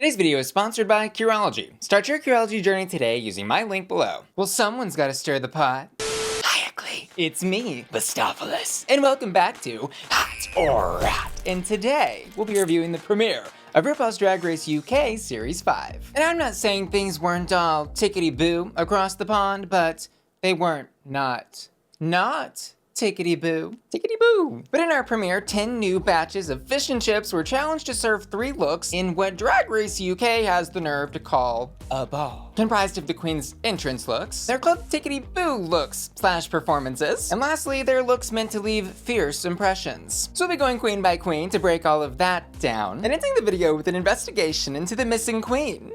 Today's video is sponsored by Curology. Start your Curology journey today using my link below. Well, someone's gotta stir the pot. Hi, it's me, Bustopoulos, and welcome back to Hot or Rat. And today, we'll be reviewing the premiere of RuPaul's Drag Race UK Series 5. And I'm not saying things weren't all tickety boo across the pond, but they weren't not tickety boo. Tickety boo. But in our premiere, 10 new batches of fish and chips were challenged to serve 3 looks in what Drag Race UK has the nerve to call a ball. Comprised of the queen's entrance looks, they're called tickety boo looks / performances, and lastly, they're looks meant to leave fierce impressions. So we'll be going queen by queen to break all of that down, and ending the video with an investigation into the missing queen.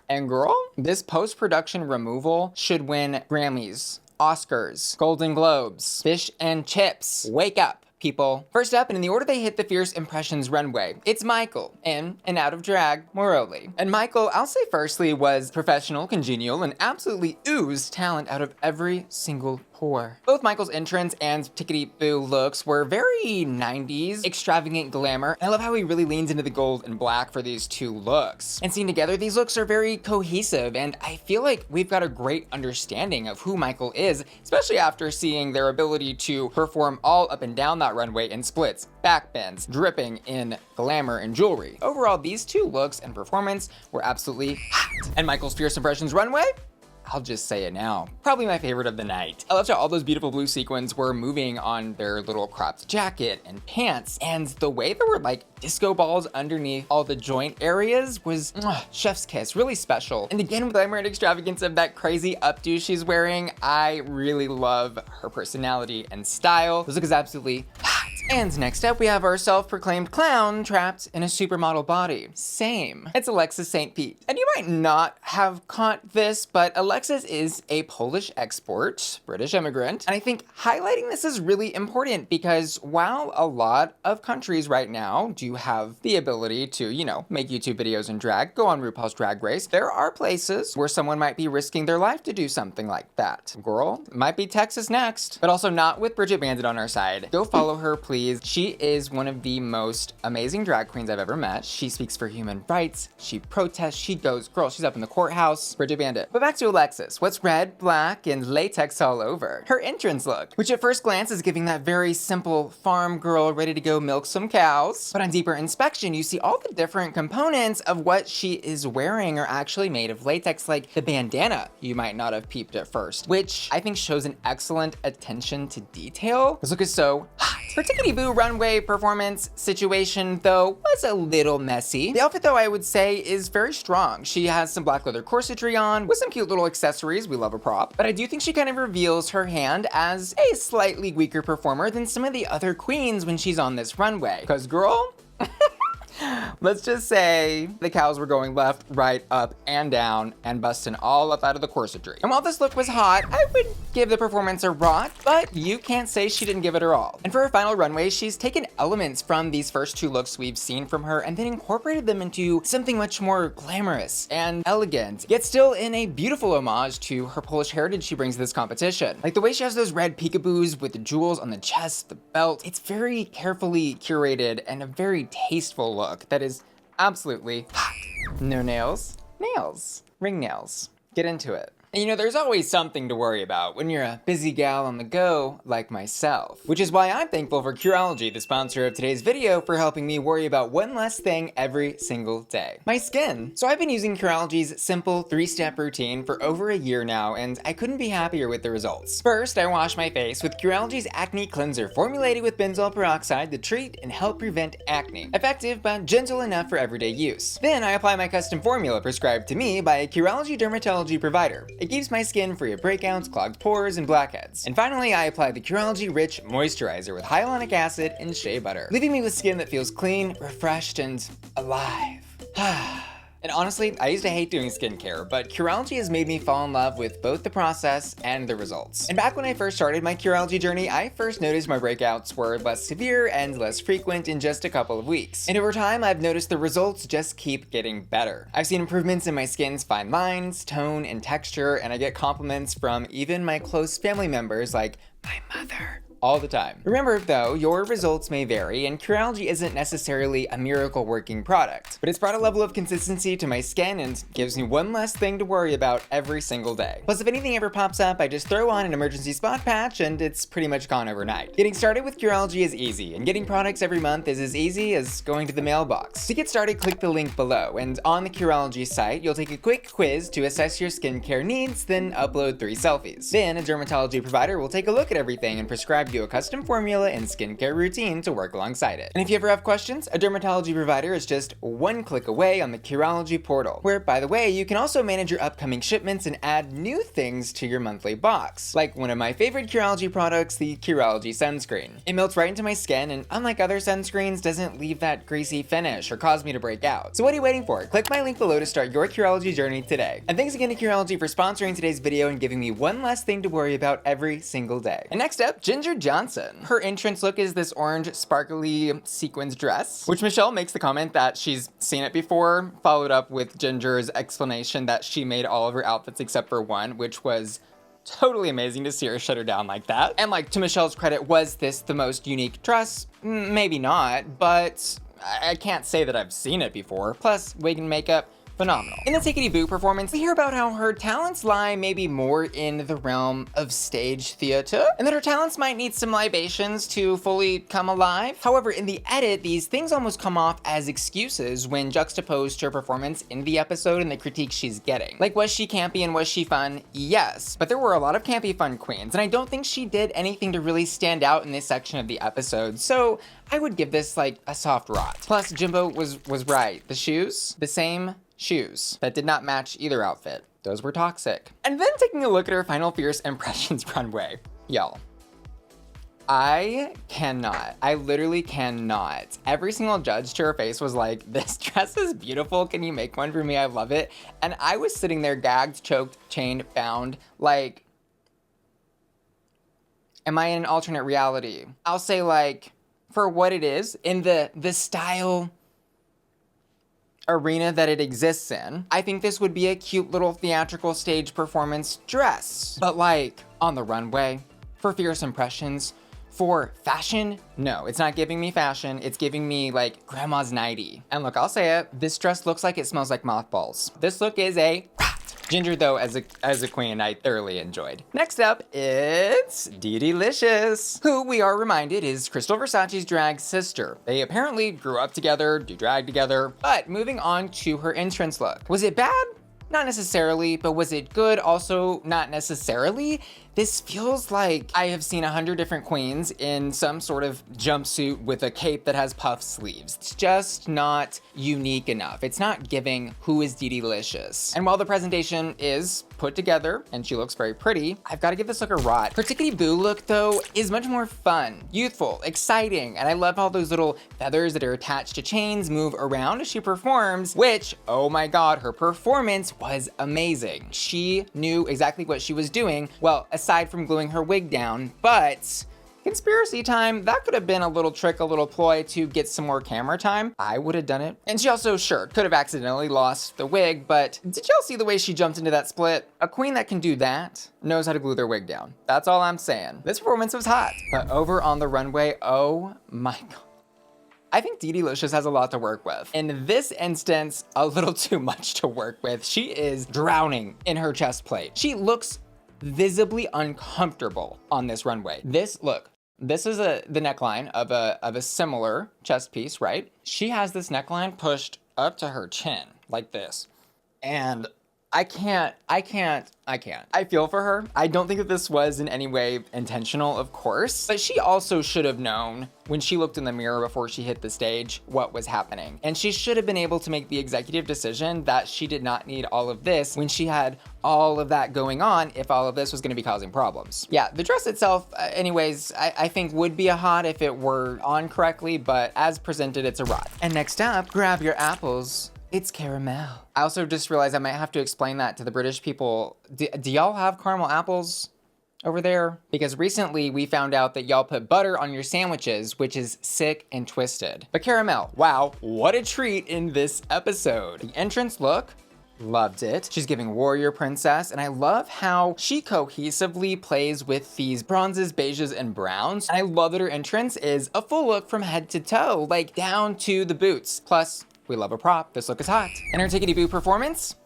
And girl, this post-production removal should win Grammys, Oscars, Golden Globes, fish and chips. Wake up, people. First up, and in the order they hit the Fierce Impressions runway, it's Michael, in and out of drag, Marouli. And Michael, I'll say firstly, was professional, congenial, and absolutely oozed talent out of every single pore. Both Michael's entrance and Tickety Boo looks were very 90s, extravagant glamour. I love how he really leans into the gold and black for these 2 looks. And seen together, these looks are very cohesive, and I feel like we've got a great understanding of who Michael is, especially after seeing their ability to perform all up and down that runway in splits, backbends, dripping in glamour and jewelry. Overall, these 2 looks and performance were absolutely hot. And Michael's Fierce Impressions runway? I'll just say it now. Probably my favorite of the night. I loved how all those beautiful blue sequins were moving on their little cropped jacket and pants, and the way there were like disco balls underneath all the joint areas was chef's kiss, really special. And again, with the glamour and extravagance of that crazy updo she's wearing, I really love her personality and style. This look is absolutely hot. And next up, we have our self-proclaimed clown trapped in a supermodel body. Same. It's Alexis St. Pete. And you might not have caught this, but Alexis is a Polish export, British immigrant. And I think highlighting this is really important because while a lot of countries right now do have the ability to, you know, make YouTube videos in drag, go on RuPaul's Drag Race, there are places where someone might be risking their life to do something like that. Girl, it might be Texas next, but also not with Bridget Bandit on our side. Go follow her, please. She is one of the most amazing drag queens I've ever met. She speaks for human rights, she protests, she goes, girl, she's up in the courthouse. Bridget Bandit. But back to Alexis. What's red, black, and latex all over? Her entrance look, which at first glance is giving that very simple farm girl ready to go milk some cows. But on deeper inspection, you see all the different components of what she is wearing are actually made of latex, like the bandana you might not have peeped at first, which I think shows an excellent attention to detail. This look is so hot. Her Tickety Boo runway performance situation, though, was a little messy. The outfit, though, I would say is very strong. She has some black leather corsetry on with some cute little accessories. We love a prop. But I do think she kind of reveals her hand as a slightly weaker performer than some of the other queens when she's on this runway. Because, girl, let's just say the cows were going left, right, up, and down, and busting all up out of the corsetry. And while this look was hot, I would give the performance a rot, but you can't say she didn't give it her all. And for her final runway, she's taken elements from these first 2 looks we've seen from her and then incorporated them into something much more glamorous and elegant, yet still in a beautiful homage to her Polish heritage she brings to this competition. Like the way she has those red peekaboos with the jewels on the chest, the belt, it's very carefully curated and a very tasteful look that is absolutely hot. No nails? Nails. Ring nails. Get into it. And you know, there's always something to worry about when you're a busy gal on the go like myself. Which is why I'm thankful for Curology, the sponsor of today's video, for helping me worry about one less thing every single day. My skin. So I've been using Curology's simple 3-step routine for over a year now, and I couldn't be happier with the results. First, I wash my face with Curology's Acne Cleanser, formulated with benzoyl peroxide to treat and help prevent acne. Effective, but gentle enough for everyday use. Then I apply my custom formula prescribed to me by a Curology dermatology provider. It keeps my skin free of breakouts, clogged pores, and blackheads. And finally, I apply the Curology Rich Moisturizer with hyaluronic acid and shea butter, leaving me with skin that feels clean, refreshed, and alive. And honestly, I used to hate doing skincare, but Curology has made me fall in love with both the process and the results. And back when I first started my Curology journey, I first noticed my breakouts were less severe and less frequent in just a couple of weeks. And over time, I've noticed the results just keep getting better. I've seen improvements in my skin's fine lines, tone, and texture, and I get compliments from even my close family members like my mother. all the time. Remember though, your results may vary, and Curology isn't necessarily a miracle working product, but it's brought a level of consistency to my skin and gives me one less thing to worry about every single day. Plus, if anything ever pops up, I just throw on an emergency spot patch and it's pretty much gone overnight. Getting started with Curology is easy, and getting products every month is as easy as going to the mailbox. To get started, click the link below, and on the Curology site, you'll take a quick quiz to assess your skincare needs, then upload 3 selfies. Then a dermatology provider will take a look at everything and prescribe you a custom formula and skincare routine to work alongside it. And if you ever have questions, a dermatology provider is just one click away on the Curology portal, where, by the way, you can also manage your upcoming shipments and add new things to your monthly box, like one of my favorite Curology products, the Curology sunscreen. It melts right into my skin, and unlike other sunscreens, doesn't leave that greasy finish or cause me to break out. So what are you waiting for? Click my link below to start your Curology journey today. And thanks again to Curology for sponsoring today's video and giving me one less thing to worry about every single day. And next up, Ginger Johnson. Her entrance look is this orange sparkly sequins dress, which Michelle makes the comment that she's seen it before, followed up with Ginger's explanation that she made all of her outfits except for one, which was totally amazing to see her shut her down like that. And like, to Michelle's credit, was this the most unique dress? Maybe not, but I can't say that I've seen it before. Plus, wig and makeup, phenomenal. In the Tickety Boo performance, we hear about how her talents lie maybe more in the realm of stage theater, and that her talents might need some libations to fully come alive. However, in the edit, these things almost come off as excuses when juxtaposed to her performance in the episode and the critique she's getting. Like, was she campy and was she fun? Yes, but there were a lot of campy fun queens, and I don't think she did anything to really stand out in this section of the episode, so I would give this like a soft rot. Plus, Jimbo was right. The shoes, the same shoes that did not match either outfit. Those were toxic. And then taking a look at her final fierce impressions runway. Y'all, I literally cannot. Every single judge to her face was like, this dress is beautiful. Can you make one for me? I love it. And I was sitting there gagged, choked, chained, bound, like, am I in an alternate reality? I'll say, like, for what it is, in the style arena that it exists in, I think this would be a cute little theatrical stage performance dress. But like, on the runway, for fierce impressions, for fashion, no, it's not giving me fashion, it's giving me like grandma's nightie. And look, I'll say it, this dress looks like it smells like mothballs. This look is a Ginger, though, as a queen, I thoroughly enjoyed. Next up, it's DedeLicious, who we are reminded is Crystal Versace's drag sister. They apparently grew up together, do drag together, but moving on to her entrance look. Was it bad? Not necessarily, but was it good? Also, not necessarily. This feels like I have seen 100 different queens in some sort of jumpsuit with a cape that has puff sleeves. It's just not unique enough. It's not giving who is DedeLicious. And while the presentation is put together and she looks very pretty, I've got to give this look a rot. Her Tickety Boo look, though, is much more fun, youthful, exciting, and I love how those little feathers that are attached to chains move around as she performs, which, oh my god, her performance was amazing. She knew exactly what she was doing, well, aside from gluing her wig down, but conspiracy time, that could have been a little trick, a little ploy to get some more camera time. I would have done it. And she also, sure, could have accidentally lost the wig, but did y'all see the way she jumped into that split? A queen that can do that knows how to glue their wig down. That's all I'm saying. This performance was hot, but over on the runway, oh my god. I think DedeLicious has a lot to work with. In this instance, a little too much to work with. She is drowning in her chest plate. She looks visibly uncomfortable on this runway. This is the neckline of a similar chest piece, right? She has this neckline pushed up to her chin like this. And I can't. I feel for her. I don't think that this was in any way intentional, of course, but she also should have known when she looked in the mirror before she hit the stage what was happening. And she should have been able to make the executive decision that she did not need all of this when she had all of that going on if all of this was gonna be causing problems. Yeah, the dress itself, anyways, I think would be a hot if it were on correctly, but as presented, it's a rot. And next up, grab your apples. It's caramel. I also just realized I might have to explain that to the British people. Do y'all have caramel apples over there? Because recently we found out that y'all put butter on your sandwiches, which is sick and twisted. But caramel, wow, what a treat in this episode. The entrance look, Loved it. She's giving warrior princess, and I love how she cohesively plays with these bronzes, beiges, and browns. And I love that her entrance is a full look from head to toe, like down to the boots. Plus, we love a prop. This look is hot. And her Tickety Boo performance?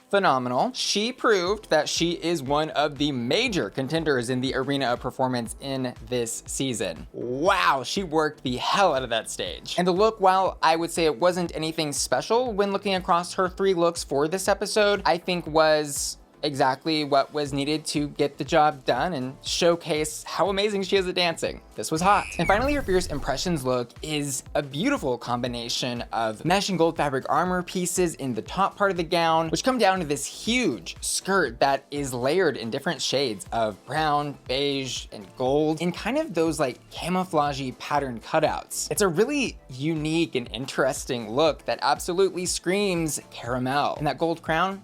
Phenomenal. She proved that she is one of the major contenders in the arena of performance in this season. Wow, she worked the hell out of that stage. And the look, while I would say it wasn't anything special when looking across her 3 looks for this episode, I think was exactly what was needed to get the job done and showcase how amazing she is at dancing. This was hot. And finally, her Fierce Impressions look is a beautiful combination of mesh and gold fabric armor pieces in the top part of the gown, which come down to this huge skirt that is layered in different shades of brown, beige, and gold in kind of those like camouflage-y pattern cutouts. It's a really unique and interesting look that absolutely screams caramel. And that gold crown,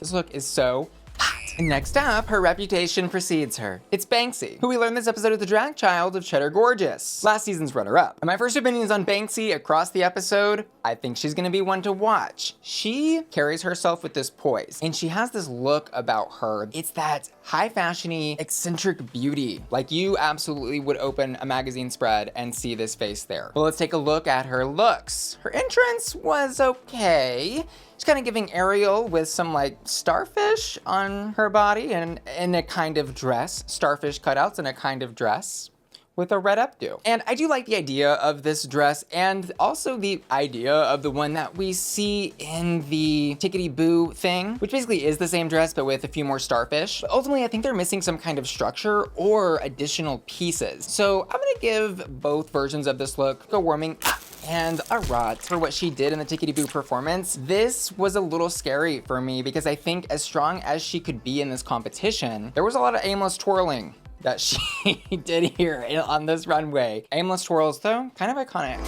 this look is so hot. And next up, her reputation precedes her. It's Banksie, who we learned this episode is the drag child of Cheddar Gorgeous, last season's runner-up. And my first opinions on Banksie across the episode, I think she's gonna be one to watch. She carries herself with this poise, and she has this look about her. It's that high fashion-y, eccentric beauty. Like you absolutely would open a magazine spread and see this face there. Well, let's take a look at her looks. Her entrance was okay. She's kind of giving Ariel with some like starfish on her body and in a kind of dress, starfish cutouts in a kind of dress with a red updo. And I do like the idea of this dress and also the idea of the one that we see in the Tickety Boo thing, which basically is the same dress but with a few more starfish. But ultimately, I think they're missing some kind of structure or additional pieces. So I'm gonna give both versions of this look a warming and a rot for what she did in the Tickety Boo performance. This was a little scary for me because I think as strong as she could be in this competition, there was a lot of aimless twirling that she did here on this runway. Aimless twirls though, kind of iconic.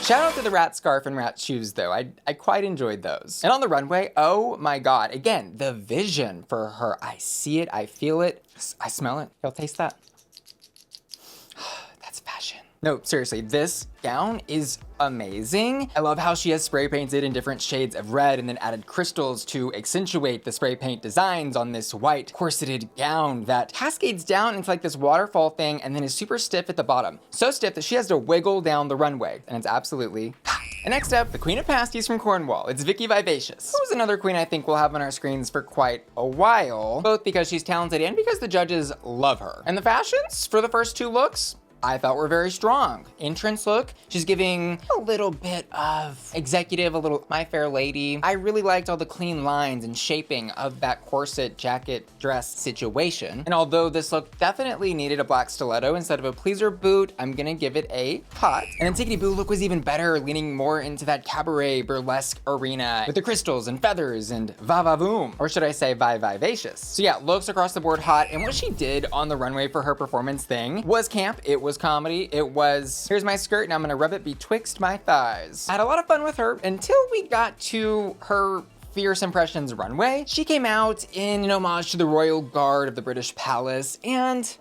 Shout out to the rat scarf and rat shoes though. I quite enjoyed those. And on the runway, oh my God. Again, the vision for her. I see it, I feel it, I smell it. Y'all taste that? That's fashion. No, seriously, this gown is amazing. I love how she has spray painted in different shades of red and then added crystals to accentuate the spray paint designs on this white corseted gown that cascades down into like this waterfall thing and then is super stiff at the bottom. So stiff that she has to wiggle down the runway, and it's absolutely hot. And next up, the Queen of Pasties from Cornwall. It's Vicki Vivacious, who's another queen I think we'll have on our screens for quite a while, both because she's talented and because the judges love her. And the fashions for the first 2 looks, I thought were very strong. Entrance look, she's giving a little bit of executive, a little My Fair Lady. I really liked all the clean lines and shaping of that corset, jacket, dress situation. And although this look definitely needed a black stiletto instead of a pleaser boot, I'm gonna give it a hot. And then Tickety Boo look was even better, leaning more into that cabaret burlesque arena with the crystals and feathers and va-va-voom, or should I say vivacious. So yeah, looks across the board hot, and what she did on the runway for her performance thing was camp, it was comedy, it was, here's my skirt and I'm gonna rub it betwixt my thighs. I had a lot of fun with her until we got to her Fierce Impressions runway. She came out in an homage to the Royal Guard of the British Palace, and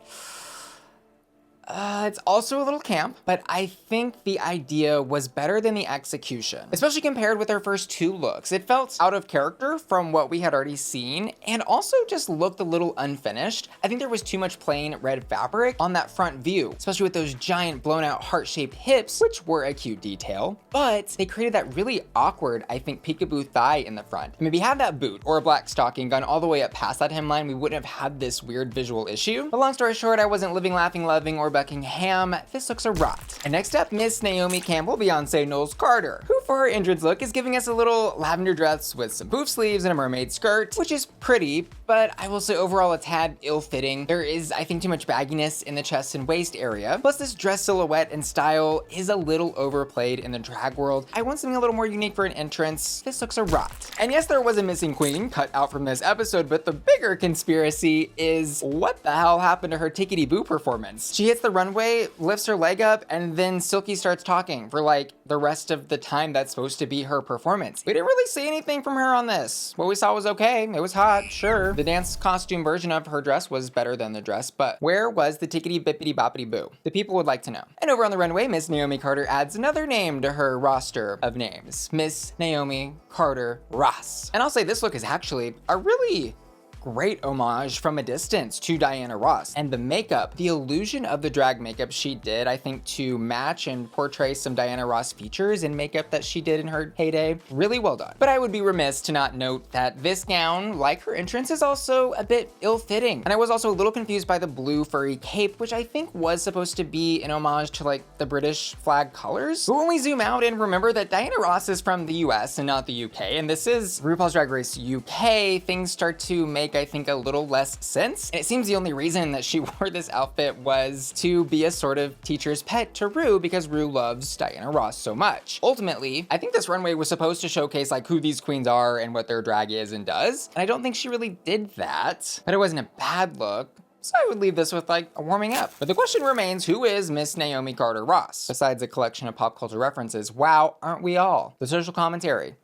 it's also a little camp, but I think the idea was better than the execution, especially compared with her first 2 looks. It felt out of character from what we had already seen and also just looked a little unfinished. I think there was too much plain red fabric on that front view, especially with those giant blown out heart-shaped hips, which were a cute detail, but they created that really awkward, I think, peekaboo thigh in the front. And maybe had that boot or a black stocking gone all the way up past that hemline, we wouldn't have had this weird visual issue. But long story short, I wasn't living, laughing, loving, or Buckingham. This looks a rot. And next up, Miss Naomi Campbell, Beyonce Knowles Carter, who for her entrance look is giving us a little lavender dress with some poof sleeves and a mermaid skirt, which is pretty, but I will say overall a tad ill-fitting. There is, I think, too much bagginess in the chest and waist area. Plus this dress silhouette and style is a little overplayed in the drag world. I want something a little more unique for an entrance. This looks a rot. And yes, there was a missing queen cut out from this episode, but the bigger conspiracy is what the hell happened to her Tickety Boo performance? She hits the the runway, lifts her leg up, and then Silky starts talking for like the rest of the time that's supposed to be her performance. We didn't really see anything from her on this. What we saw was okay. It was hot, sure. The dance costume version of her dress was better than the dress, but where was the tickety bippity boppity boo? The people would like to know. And over on the runway, Miss Naomi Carter adds another name to her roster of names. Miss Naomi Carter Ross. And I'll say this look is actually a really great homage from a distance to Diana Ross. And the makeup, the illusion of the drag makeup she did, I think to match and portray some Diana Ross features and makeup that she did in her heyday, really well done. But I would be remiss to not note that this gown, like her entrance, is also a bit ill-fitting. And I was also a little confused by the blue furry cape, which I think was supposed to be an homage to like the British flag colors. But when we zoom out and remember that Diana Ross is from the US and not the UK, and this is RuPaul's Drag Race UK, things start to make, I think, a little less sense. And it seems the only reason that she wore this outfit was to be a sort of teacher's pet to Ru because Ru loves Diana Ross so much. Ultimately, I think this runway was supposed to showcase like who these queens are and what their drag is and does. And I don't think she really did that, but it wasn't a bad look. So I would leave this with like a warming up. But the question remains, who is Miss Naomi Carter Ross? Besides a collection of pop culture references, wow, aren't we all? The social commentary.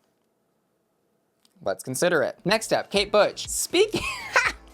Let's consider it. Next up, Kate Butch.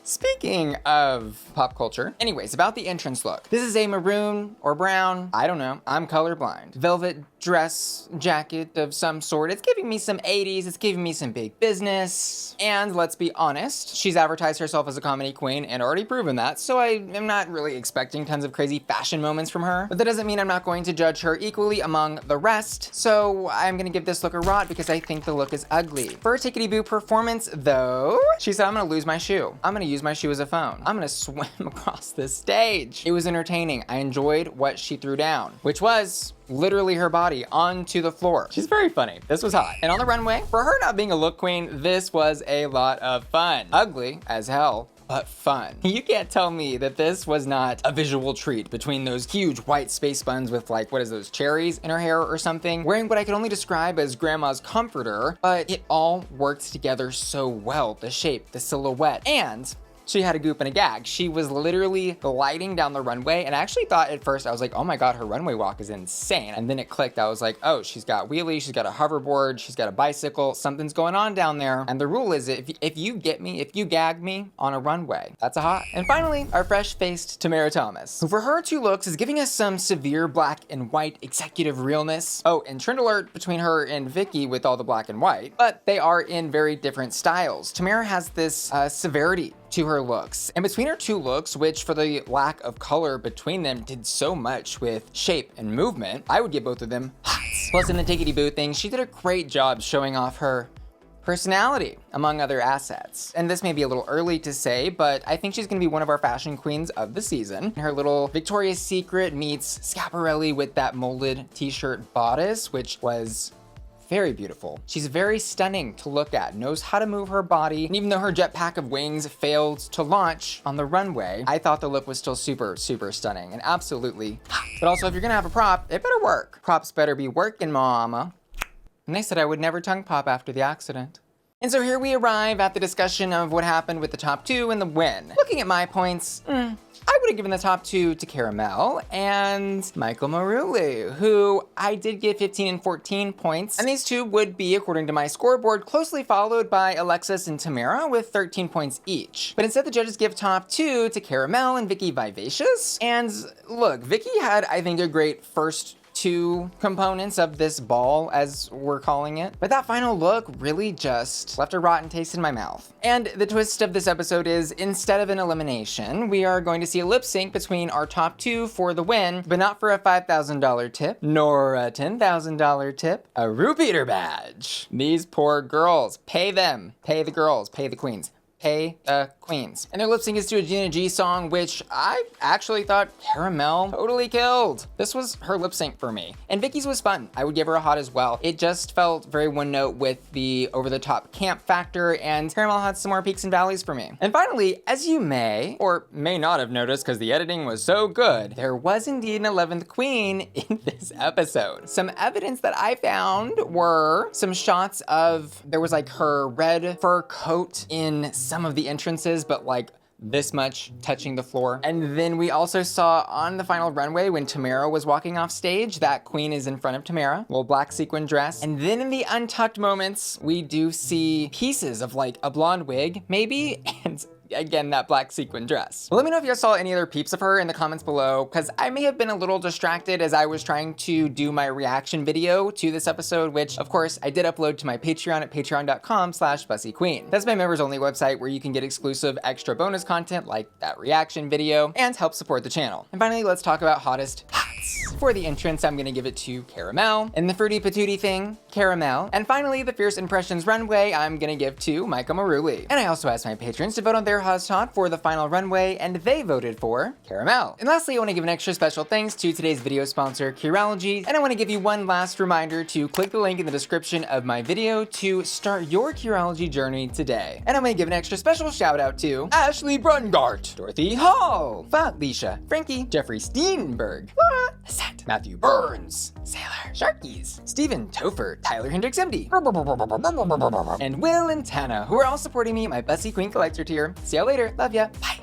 Speaking of pop culture, anyways, about the entrance look. This is a maroon or brown, I don't know, I'm colorblind, velvet dress jacket of some sort. It's giving me some 80s, it's giving me some big business. And let's be honest, she's advertised herself as a comedy queen and already proven that, so I am not really expecting tons of crazy fashion moments from her. But that doesn't mean I'm not going to judge her equally among the rest. So I'm gonna give this look a rot because I think the look is ugly. For her Tickety Boo performance though, she said, I'm gonna lose my shoe. I'm gonna use my shoe as a phone. I'm gonna swim across the stage. It was entertaining. I enjoyed what she threw down, which was literally her body onto the floor. She's very funny. This was hot. And on the runway, for her not being a look queen, this was a lot of fun. Ugly as hell, but fun. You can't tell me that this was not a visual treat between those huge white space buns with like, what is those, cherries in her hair or something, wearing what I could only describe as grandma's comforter, but it all worked together so well. The shape, the silhouette, and she had a goop and a gag. She was literally gliding down the runway, and I actually thought at first, I was like, oh my God, her runway walk is insane. And then it clicked. I was like, oh, she's got wheelies, she's got a hoverboard, she's got a bicycle, something's going on down there. And the rule is if you get me, if you gag me on a runway, that's a hot. And finally, our fresh-faced Tomara Thomas, who for her two looks is giving us some severe black and white executive realness. Oh, and trend alert between her and Vicki with all the black and white, but they are in very different styles. Tomara has this severity to her looks. And between her two looks, which for the lack of color between them did so much with shape and movement, I would give both of them hots. Plus in the Tickety Boo thing, she did a great job showing off her personality, among other assets. And this may be a little early to say, but I think she's gonna be one of our fashion queens of the season. Her little Victoria's Secret meets Schiaparelli with that molded t-shirt bodice, which was very beautiful. She's very stunning to look at, knows how to move her body, and even though her jetpack of wings failed to launch on the runway, I thought the look was still super, super stunning and absolutely hot. But also, if you're gonna have a prop, it better work. Props better be working, mama. And they said I would never tongue pop after the accident. And so here we arrive at the discussion of what happened with the top two and the win. Looking at my points, I would have given the top two to Cara Melle and Michael Marouli, who I did give 15 and 14 points. And these two would be, according to my scoreboard, closely followed by Alexis and Tomara with 13 points each. But instead the judges give top two to Cara Melle and Vicki Vivacious. And look, Vicki had, I think, a great first two components of this ball, as we're calling it. But that final look really just left a rotten taste in my mouth. And the twist of this episode is, instead of an elimination, we are going to see a lip sync between our top two for the win, but not for a $5,000 tip, nor a $10,000 tip, a repeater badge. These poor girls, pay them, pay the girls, pay the queens. Pay the queens. And their lip sync is to a Gina G song, which I actually thought Cara Melle totally killed. This was her lip sync for me. And Vicki's was fun. I would give her a hot as well. It just felt very one note with the over-the-top camp factor, and Cara Melle had some more peaks and valleys for me. And finally, as you may or may not have noticed because the editing was so good, there was indeed an 11th queen in this episode. Some evidence that I found were some shots of, there was like her red fur coat in some of the entrances, but like this much touching the floor. And then we also saw on the final runway when Tomara was walking off stage, that queen is in front of Tomara, little black sequin dress. And then in the untucked moments, we do see pieces of like a blonde wig, maybe, and again, that black sequin dress. Well, let me know if you guys saw any other peeps of her in the comments below, because I may have been a little distracted as I was trying to do my reaction video to this episode, which of course I did upload to my Patreon at patreon.com/BussyQueen. That's my members only website where you can get exclusive extra bonus content like that reaction video and help support the channel. And finally, let's talk about hottest hats. For the entrance, I'm gonna give it to Caramel. And the fruity patootie thing, Caramel. And finally, the Fierce Impressions runway, I'm gonna give to Micah Marouli. And I also asked my patrons to vote on their hottest hot for the final runway, and they voted for Caramel. And lastly, I want to give an extra special thanks to today's video sponsor, Curology, and I want to give you one last reminder to click the link in the description of my video to start your Curology journey today. And I'm going to give an extra special shout out to Ashley Brungart, Dorothy Hall, Felicia, Frankie, Jeffrey Steenberg, Laura Set, Matthew Burns, Sailor, Sharkies, Stephen Topher, Tyler Hendricks MD, and Will and Tana, who are all supporting me at my Bussy Queen Collector tier. See y'all later. Love ya. Bye.